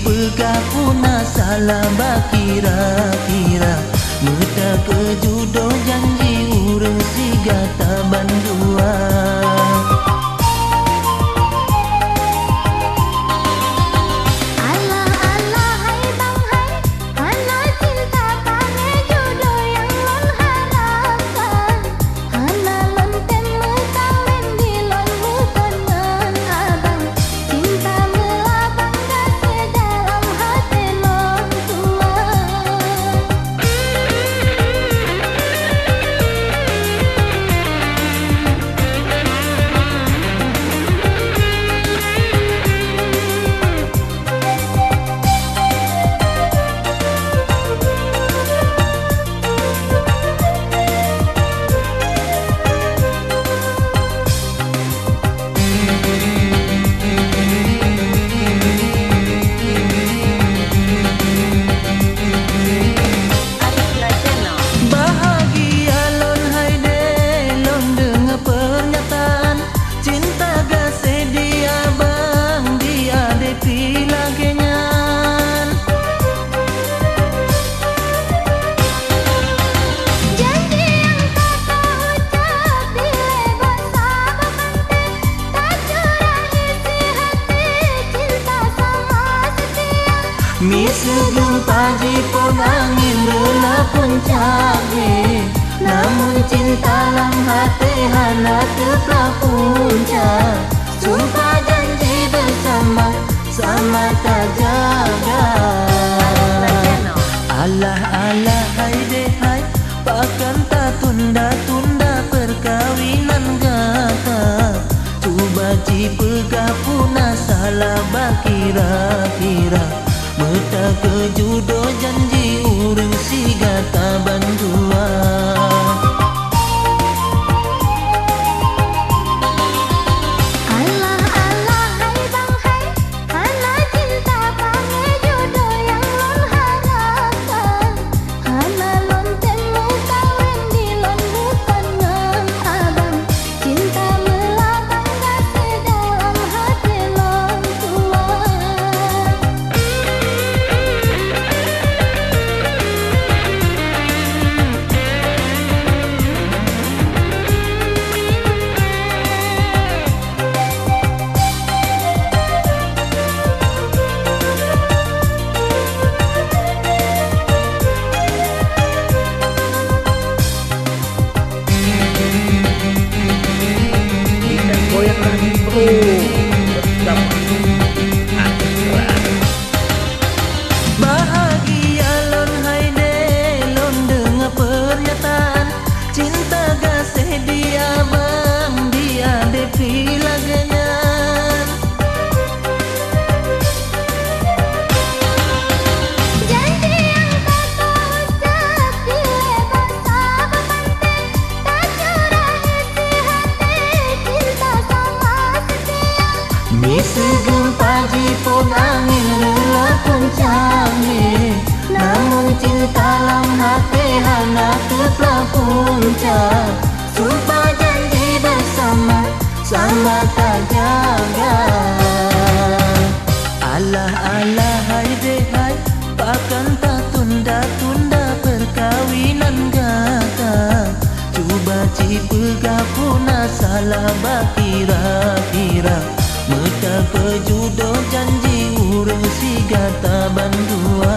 pegah puna salah bakira-kira Muda kejudo janji urang si gata bandua Misegeng paji pun angin rela puncaknya Namun cinta dalam hati hana teplah puncak Sumpah janji bersama sama tak jaga Allah Allah hai deh hai Bahkan tak tunda-tunda perkawinan gata Cuba cipegah puna salah bakira-kira Meta kejudo janji urang si gata bandua Allah Allah hai bang hai Hana cinta pange jodoh yang lon harapkan Hana lon temu kawin di lon bukan ngan abang Cinta melabang kasih dalam hati lon tua Goyangkan bro bersama Asra. Bahagia lon hai deh lon dengar pernyataan Cinta gasih dia bang dia depi laganyan Janji yang kata ucap di lebar sahabat penting Tak curah isi hati cinta sama setia Misegeng paji pun angin rela puncaknya Namun cinta dalam hati hana teplah puncak Sumpah janji bersama sama tak jaga Allah Allah hai deh hai Bahkan tak tunda-tunda perkawinan gata Cuba cipegah puna salah bakira-kira Meta kejudo janji urang si gata bandua